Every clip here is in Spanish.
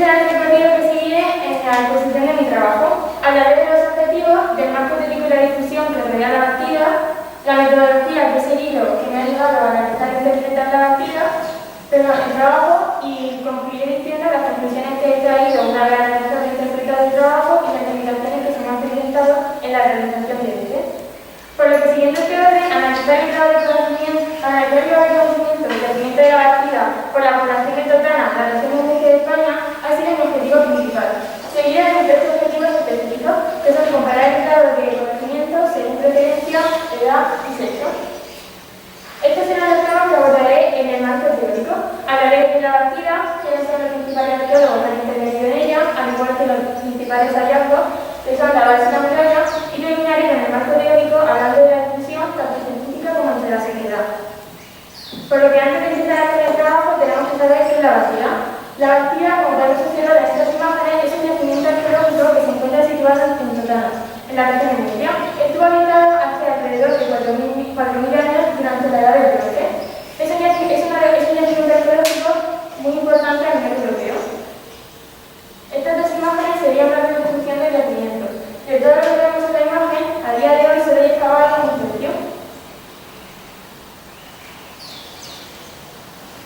será el recorrido que seguiré en la exposición de mi trabajo. Hablaré de los objetivos, del marco teórico y la difusión que rodea la bastida, la metodología que he seguido que me ha ayudado a analizar e interpretar la bastida, el trabajo, y concluiré diciendo las conclusiones que he traído una vez analizado e interpretado el trabajo y las limitaciones que se me han presentado en la realización de este. Por lo que, siguiendo este orden, analizar el grado de conocimiento y crecimiento de la bastida por la población metotana, la región oeste de España, ha sido mi objetivo principal. Seguiré en tres objetivos específicos, que son comparar el grado de conocimiento según preferencia, edad y sexo. Estos serán los temas que abordaré en el marco teórico. Hablaré de la bastida, quiénes son los principales arqueólogos que han intervenido en ella, al igual que los principales hallazgos, que son la base y la muralla, y terminaré con el marco teórico hablando de la discusión tanto científica como entre la sociedad. Por lo que, antes de empezar con el trabajo, tenemos que saber qué es la bastida. La bastida, como tal asociada a estas imágenes, es un yacimiento arqueológico que se encuentra situado en Totana, en la región de Murcia. Estuvo habitado hace alrededor de 4.000 años durante la Edad del Bronce. Es un yacimiento arqueológico muy importante a nivel europeo. Estas dos imágenes serían una reconstrucción del yacimiento. De todo lo que vemos en la imagen, a día de hoy solo hay excavado un tercio.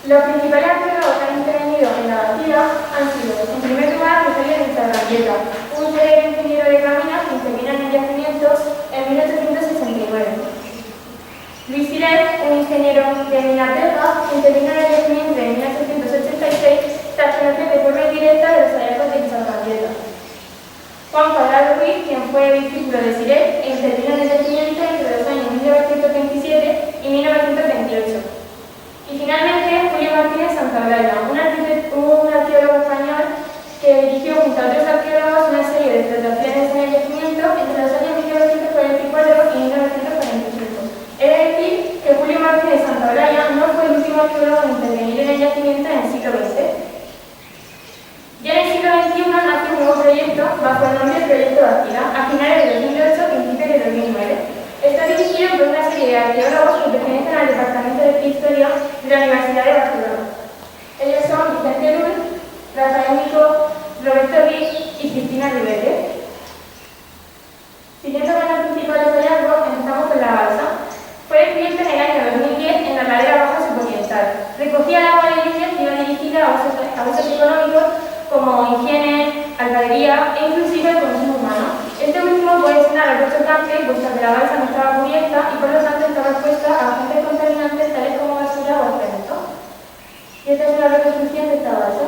Los principales arqueólogos que han intervenido en la bastida han sido, en primer lugar, Rogelio de Sarrapieta, un severo ingeniero de caminos que intervino en el yacimiento en 1869. Luis Siret, un ingeniero de Minaterra, que intervino en el yacimiento en 1886 tras conocer de forma indirecta de los hallazgos de Sarrapieta. Juan Cuadrado Ruiz, quien fue discípulo de Siret e intervino en el yacimiento entre los años 1927 y 1928. Y finalmente, Julio Martínez Santaolalla, un arqueólogo español que dirigió junto a otros arqueólogos una serie de explotaciones en el yacimiento entre los años 1944 y 1945. He de decir que Julio Martínez Santaolalla no fue el último arqueólogo en intervenir en el yacimiento en el siglo XX. Ya en el siglo XXI nace un nuevo proyecto bajo el nombre de Proyecto Bastida, a finales de 2008 y principios de 2009. Está dirigido por una serie de arqueólogos que pertenecen al Departamento de Historia de la Universidad de Barcelona. Ellos son Vicente Rull, Rafael Nico, Roberto Riz y Cristina Rivete. Siguiendo con los principales hallazgos, empezamos con la balsa. Fue descubierta en el año 2010 en la ladera baja suboriental. Recogía el agua de lluvia que iba dirigida a usos económicos como higiene, albadería e inclusive el consumo humano. Este último puede sonar algo chocante, puesto que la balsa no estaba cubierta y por lo tanto estaba expuesta a agentes contaminantes tales como basura o excremento. Y esta es una reconstrucción de esta balsa.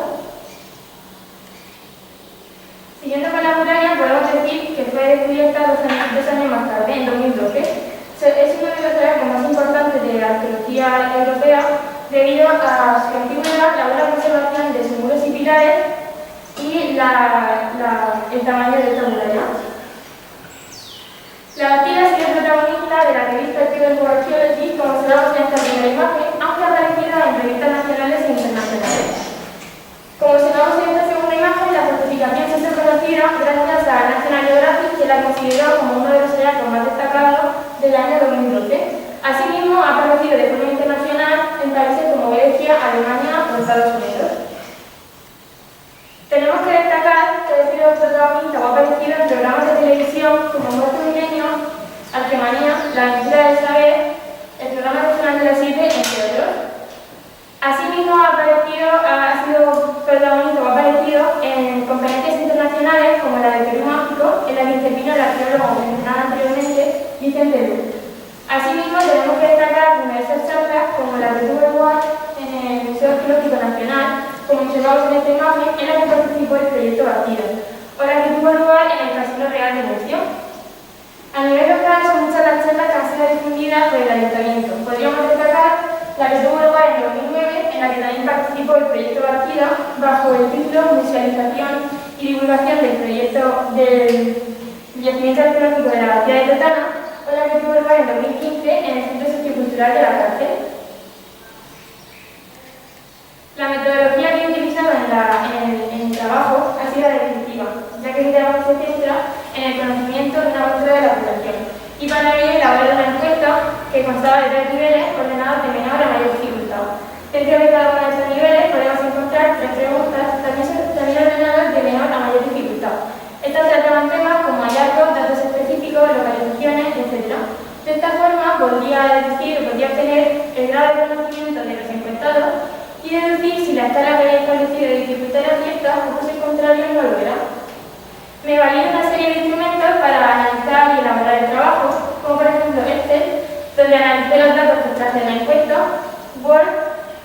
Siguiendo con la muralla, podemos decir que fue descubierta 2 años más tarde, en 2012. Es uno de los hallazgos más importantes de la arqueología europea debido a su antigüedad, la buena conservación de sus muros y pilares y el tamaño de esta muralla. La bastida ha sido protagonista de la revista Archaeology Archaeology, como observamos en esta primera imagen, aunque ha aparecido en revistas nacionales e internacionales. Como observamos en esta segunda imagen, la fortificación se hizo conocida gracias a National Geographic, que la consideró como uno de los hallazgos más destacados del año 2012. Asimismo, ha aparecido de forma internacional en países como Grecia, Alemania o Estados Unidos. Tenemos que destacar que ha sido protagonista o ha aparecido en programas de televisión como Muerto Milenio, Arquemanía, La Aventura del Saber, el programa regional de las 7, entre otros. Asimismo, ha sido protagonista o ha aparecido en conferencias internacionales como la de Perú Mágico, en la que intervino el arqueólogo mencionado anteriormente, Vicente Rull. Asimismo, tenemos que destacar numerosas charlas como la que tuvo lugar en el Museo Arqueológico Nacional, como observamos en esta imagen, en la que participó el proyecto Bastida, o la que tuvo lugar en el Casino Real de Murcia. A nivel local son muchas las charlas que han sido difundidas por el Ayuntamiento. Podríamos destacar la que tuvo lugar en 2009, en la que también participó el proyecto Bastida, bajo el título Musealización y divulgación del proyecto del yacimiento arqueológico de la Bastida de Totana, o la que tuvo lugar en 2015 en el Centro Sociocultural de la Cárcel. La metodología que he utilizado en el trabajo ha sido la definitiva, ya que mi trabajo se centra en el conocimiento de una muestra de la población. Y para ello elaboré una encuesta que constaba de 3 niveles ordenados de menor a mayor dificultad. Dentro de cada uno de estos niveles podemos encontrar 3 preguntas, también ordenadas podría deducir o podría obtener el grado de conocimiento de los encuestados y deducir si la escala que había establecido de dificultad era cierta o por el contrario no lo era. Me valía una serie de instrumentos para analizar y elaborar el trabajo, como por ejemplo Excel, donde analicé los datos que traje de la encuesta, Word,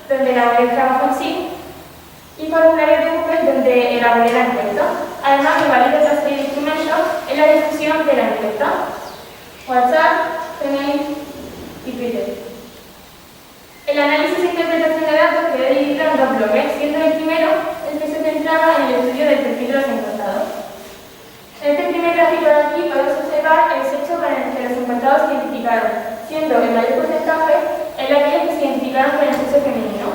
donde elaboré el trabajo en sí, y formularios de Google, donde elaboré la encuesta. Además, me valía otra serie de instrumentos en la difusión de la encuesta: WhatsApp, Gmail y Twitter. El análisis e interpretación de datos quedó dividido en dos bloques, siendo el primero el que se centraba en el estudio del perfil de los encuestados. En este primer gráfico de aquí podemos observar el sexo con el que los encuestados se identificaron, siendo el mayor porcentaje en aquellos que se identificaron con el sexo femenino.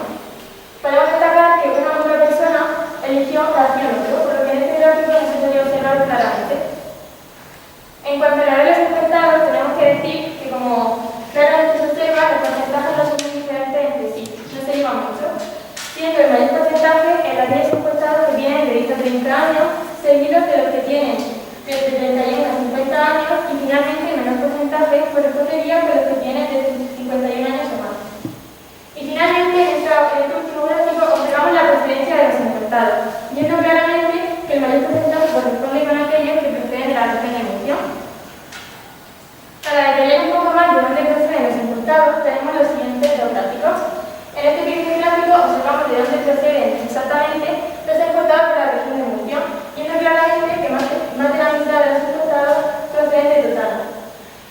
Podemos destacar que una única persona eligió hacia otro, por lo que en este gráfico no se podía observar claramente. En cuanto a la de los encuestados, tenemos que decir que como claramente se observa, los porcentajes no son muy diferentes entre sí, no se llevan mucho, siendo el mayor porcentaje en la de los encuestados que tienen de 10 a 30 años, seguidos de los que tienen desde 31 a 50 años y finalmente el menor porcentaje correspondería con los que tienen desde 51 años o más. Y finalmente, en este último gráfico observamos la procedencia de los encuestados, viendo claramente que el mayor porcentaje corresponde con aquellos que proceden de la región de Murcia. Para detallar un poco más de dónde proceden los encuestados, tenemos los siguientes dos gráficos. En este primer gráfico observamos de dónde proceden exactamente los encuestados de la región de Murcia, viendo claramente que más de la mitad de los encuestados proceden de Totana.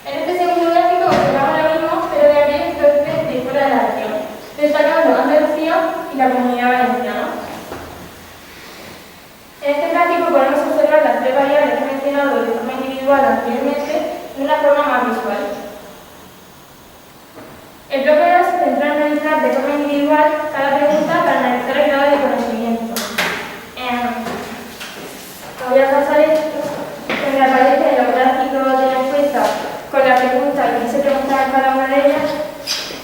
En este segundo gráfico observamos lo mismo, pero de aquellos que proceden de fuera de la región, destacando Andalucía y la Comunidad Valenciana. En este gráfico podemos observar las tres variables que he mencionado de forma individual anteriormente de una forma más visual. El bloque 2 se centra en analizar de forma individual cada pregunta para analizar el grado de conocimiento. Voy a pasar esto, que me aparece en los gráficos de la encuesta con la pregunta y que se preguntaba en cada una de ellas,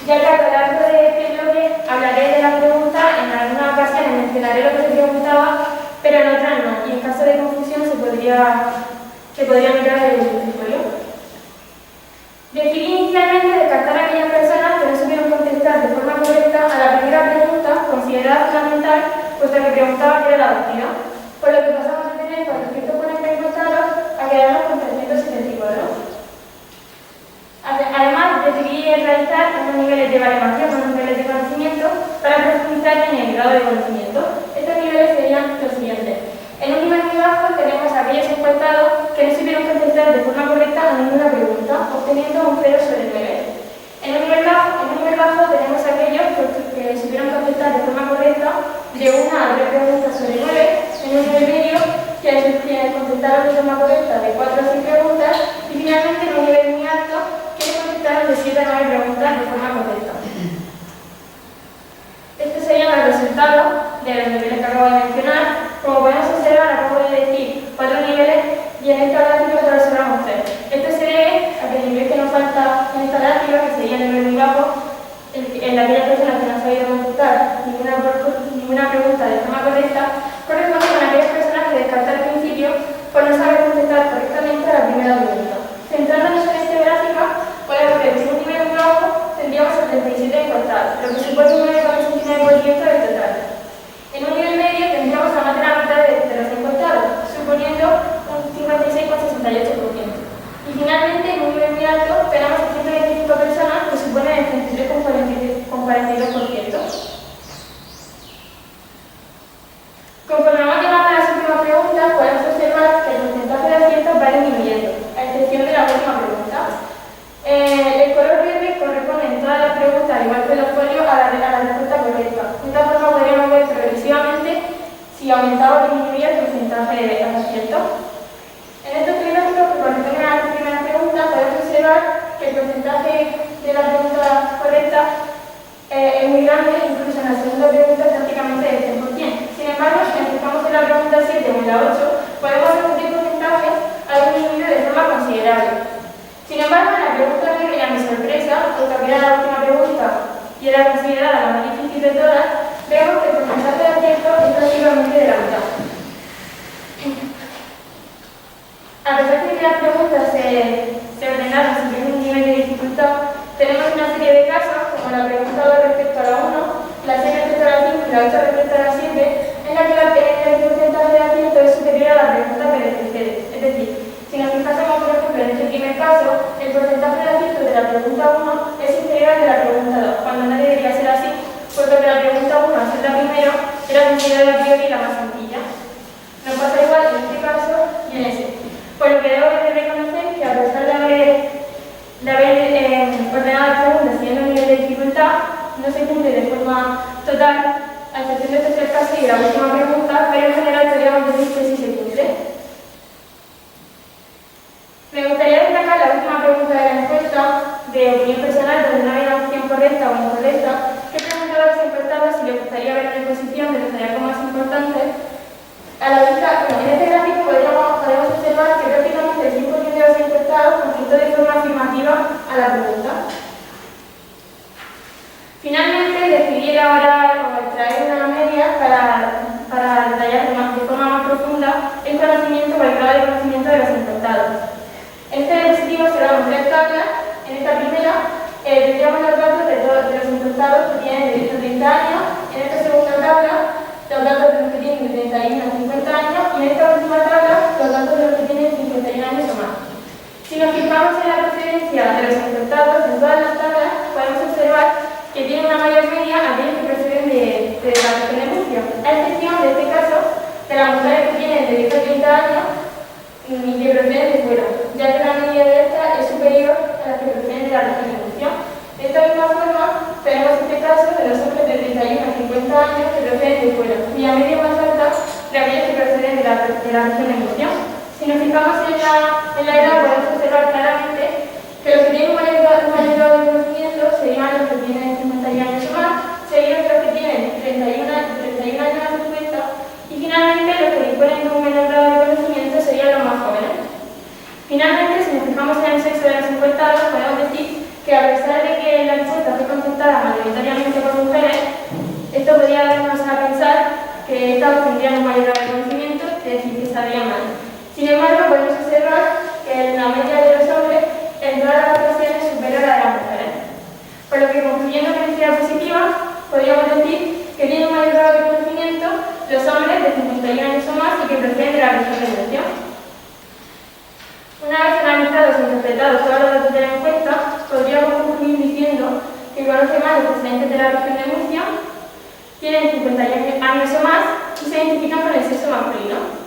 ya que a lo largo de este bloque hablaré de la pregunta, en algunas ocasiones mencionaré lo que se preguntaba, pero en otras no, y en caso de confusión se podría mirar el escritorio. Decidí inicialmente descartar a aquellas personas que no supieron contestar de forma correcta a la primera pregunta, considerada fundamental, puesto que preguntaba qué era la doctrina, por lo que pasamos de tener 440 encuestados a quedarnos con 374. Además, decidí realizar unos niveles de baremación, unos niveles de conocimiento, para profundizar en el grado de conocimiento. Estos niveles serían los siguientes. En un nivel muy bajo tenemos a aquellos encuestados que no supieron contestar de forma correcta a ninguna pregunta, obteniendo un 0 sobre 9. En un nivel bajo tenemos a aquellos que supieron contestar de forma correcta de 1 a 3 preguntas sobre 9. En un nivel medio, quienes contestaron de forma correcta de 4 a 6 preguntas. Y finalmente, en un nivel muy alto, quienes contestaron de 7 a 9 preguntas de forma correcta. Estos serían los resultados de los niveles que acabo de mencionar. Como podemos observar, acabo de decir 4 niveles y en esta gráfica solo observamos 3. Esto se debe a que el nivel que nos falta en esta gráfica, que sería el nivel muy bajo, en aquellas personas que no han sabido contestar ninguna pregunta de forma correcta, corresponde con aquellas personas que descarté al principio por no saber contestar correctamente a la primera pregunta. Centrándonos en este gráfico, podemos ver que en un nivel muy bajo tendríamos a 37 encuestados, lo que supone un 9,69% del total. En un nivel medio tendríamos a más de la mitad de los encuestados, suponiendo un 56,68%. Y finalmente, en un nivel muy alto, tenemos a 125 personas, que suponen el 33,42%. Conforme vamos llegando a las últimas preguntas, podemos observar que el porcentaje de aciertos va disminuyendo, a excepción de la última pregunta. El color verde corresponde en todas las preguntas, al igual que los folios, a la respuesta correcta. De esta forma podríamos ver progresivamente si aumentaba o disminuía el porcentaje de aciertos. En estos tres gráficos que corresponden a la primera pregunta, podemos observar que el porcentaje de la pregunta correcta es muy grande, incluso en la segunda pregunta prácticamente del 100%. Sin embargo, si nos fijamos en la pregunta 7 o en la 8, podemos ver que el porcentaje ha disminuido de forma considerable. Sin embargo, en la pregunta 9 ya mi sorpresa, porque era la última pregunta y era considerada la más difícil de todas, vemos que el porcentaje de acierto es prácticamente de la mitad. A pesar de que las preguntas se ordenaron siguiendo un nivel de dificultad, tenemos una serie de casos, como la pregunta 2 respecto a la 1, la 6 respecto a la 5 y la 8 respecto a la 7, en la que el porcentaje de acierto es superior a la pregunta que le precede. Es decir, si nos fijásemos, por ejemplo, en este primer caso, el porcentaje de acierto de la pregunta 1 es inferior al de la pregunta 2, cuando no debería ser así, porque la pregunta 1, al ser la primera, era considerada a priori la más sencilla. Nos pasa igual en este caso y en ese. Por lo que debo de reconocer que a pesar de haber ordenado las preguntas siguiendo un nivel de dificultad, no se cumple de forma total, a excepción de este tercer caso y de la última pregunta, pero en general podríamos decir que sí se cumple. Me gustaría destacar la última pregunta de la encuesta de opinión personal, donde no hay una opción correcta o incorrecta, que preguntaba a los encuestados si les gustaría ver una exposición de los hallazgos más importantes. A la vista, en este gráfico podemos observar que prácticamente el 100% de los encuestados contestó de forma afirmativa a la pregunta. Finalmente, decidí elaborar o extraer una media para detallar de forma más profunda el conocimiento o el grado de conocimiento de los encuestados. En este diapositivo observamos 3 tablas. En esta primera tendríamos los datos de los encuestados que tienen de 10 a 30 años. En esta segunda tabla, los datos de los que tienen de 31 a 50 años. Y en esta última tabla, los datos de los que tienen 51 años o más. Si nos fijamos en la procedencia de los encuestados, en todas las tablas podemos observar que tienen una mayor media aquellos que proceden de la región de Murcia, a excepción de este caso de las mujeres que tienen de 10 a 30 años y que proceden de fuera, ya que la media de esta es superior a las que proceden de la región de Murcia. De esta misma forma, tenemos este caso de los hombres de 31 a 50 años que proceden de fuera, cuya media más alta de aquellos que proceden de la región de Murcia. Si nos fijamos en la edad, podemos observar claramente que los que tienen un mayor grado de conocimiento serían los que tienen 51 años o más, seguidos de los que tienen 31 años a 50, y finalmente los que disponen de un menor grado de conocimiento serían los más jóvenes. Finalmente, si nos fijamos en el sexo de los encuestados, podemos decir que a pesar de que la encuesta fue contestada mayoritariamente por mujeres, esto podría darnos a pensar que estas tendrían un mayor grado de conocimiento, es decir, que sabrían más. Sin embargo, podemos observar que la media de los hombres en todas las ocasiones es superior a la de las mujeres. Por lo que, concluyendo con idea positiva, podríamos decir que tienen un mayor grado de conocimiento los hombres de 51 años o más y que proceden de la región de Murcia. Una vez analizados e interpretados todos los datos de la encuesta, podríamos concluir diciendo que conocen más los procedentes de la región de Murcia, tienen 51 años o más y se identifican con el sexo masculino.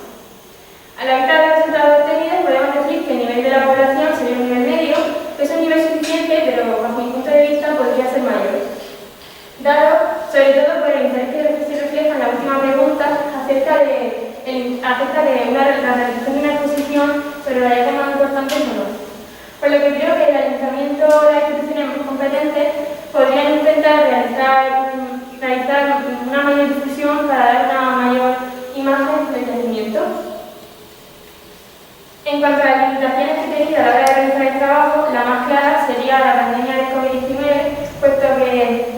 A la vista de los resultados obtenidos, podemos decir que el nivel de la población sería un nivel medio, que es un nivel suficiente, pero bajo mi punto de vista podría ser mayor. Dado, sobre todo por el interés que se refleja en la última pregunta acerca de la realización de una exposición sobre los hallazgos más importantes o no. Por lo que creo que el ayuntamiento o las instituciones competentes podrían intentar realizar una mayor difusión para dar una mayor imagen del crecimiento. En cuanto a las limitaciones que tenía a la hora de realizar el trabajo, la más clara sería la pandemia del COVID-19, puesto que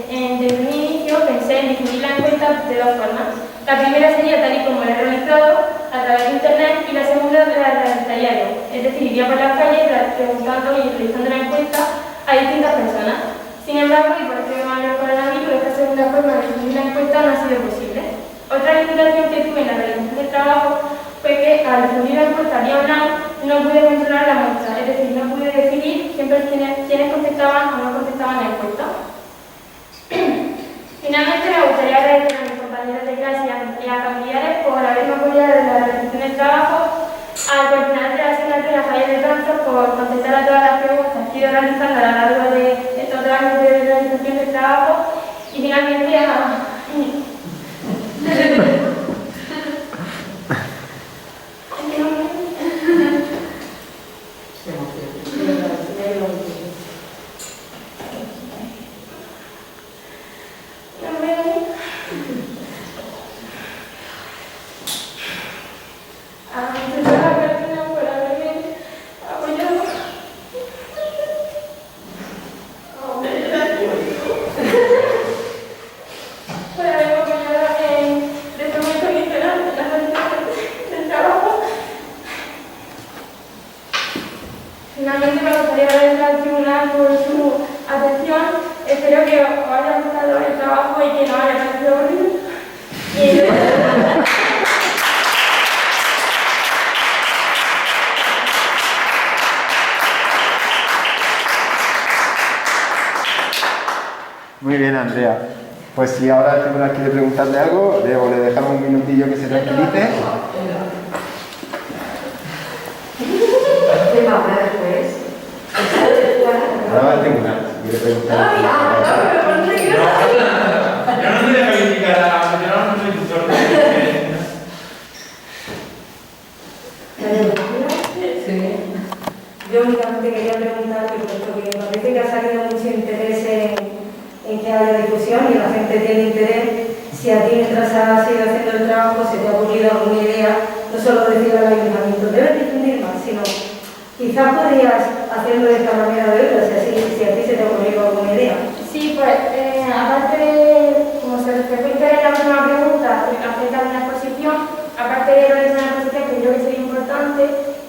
desde un inicio pensé en difundir la encuesta de dos formas. La primera sería tal y como la he realizado, a través de internet, y la segunda la realizaría yo. Es decir, iría por las calles preguntando y realizando la encuesta a distintas personas. Sin embargo, y por este mayor coronavirus, esta segunda forma de difundir la encuesta no ha sido posible. Otra limitación que tuve en la realización del trabajo fue que al difundir la encuesta vía online no pude controlar la muestra, es decir, no pude decidir siempre quiénes contestaban o no contestaban la encuesta. Finalmente, me gustaría agradecer a mis compañeros de clase y a familiares por haberme apoyado en la realización del trabajo, al coordinador de la asignatura Javier de Castro por contestar a todas las preguntas que he ido realizando a lo largo de estos 2 años de realización del trabajo, y finalmente a finalmente me gustaría agradecer al tribunal por su atención. Andrea. Pues si ahora el tribunal quiere preguntarle algo, o le dejamos un minutillo que se tranquilice. ¿Qué va a hablar después? Ahora el tribunal, si quiere preguntar. Yo no soy de calificar, yo no soy tutor de... Sí. Yo únicamente quería preguntar, puesto que parece que ha salido mucho interés en que haya difusión y la gente tiene interés, si a ti mientras has ido haciendo el trabajo se te ha ocurrido alguna idea, no solo decir al ayuntamiento, debes difundir más, sino quizás podrías hacerlo de esta manera de otra, si a ti se te ha ocurrido alguna idea. Sí, pues, aparte de, como se refiere a la última pregunta, acerca de una exposición, aparte de organizar una exposición que creo que sería importante,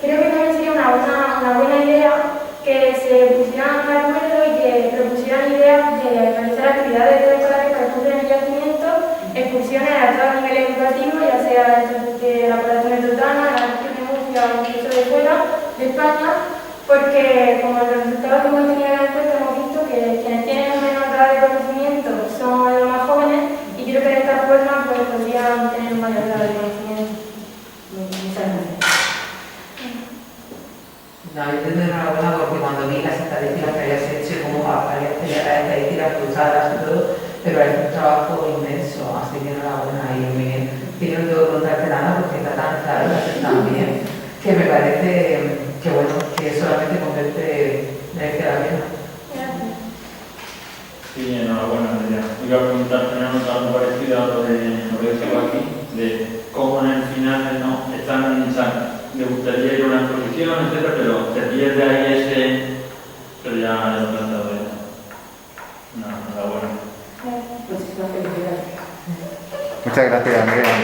creo que también sería una buena idea que se pusieran de acuerdo y que propusieran ideas de realizar actividades de escolares para el futuro del yacimiento, excursiones a todo nivel educativo, ya sea de la población metropolitana, de la región de Murcia o incluso de fuera de España, porque como los resultados que hemos tenido en la encuesta hemos visto que quienes tienen menos grado de conocimiento son los más jóvenes y creo que de esta forma pues, podrían tener un mayor grado de conocimiento. Muchas gracias. No, yo te doy enhorabuena porque cuando vi las estadísticas que habías hecho y cómo habías tenido las estadísticas cruzadas y todo, pero es un trabajo inmenso, así que enhorabuena y muy bien. Y yo no tengo que contarte nada porque está tan claro, lo haces tan bien, que me parece que bueno, que solamente con verte merece la pena. Gracias. Sí, enhorabuena, Andrea. Iba a preguntarte una nota muy parecida a lo de lo que tengo aquí, de cómo en el final no están, o sea, me gustaría ir a una exposición, etcétera, pero te pierde ahí ese, pero ya lo he plantado ya. No, enhorabuena. Muchísimas felicidades. Muchas gracias, Andrea.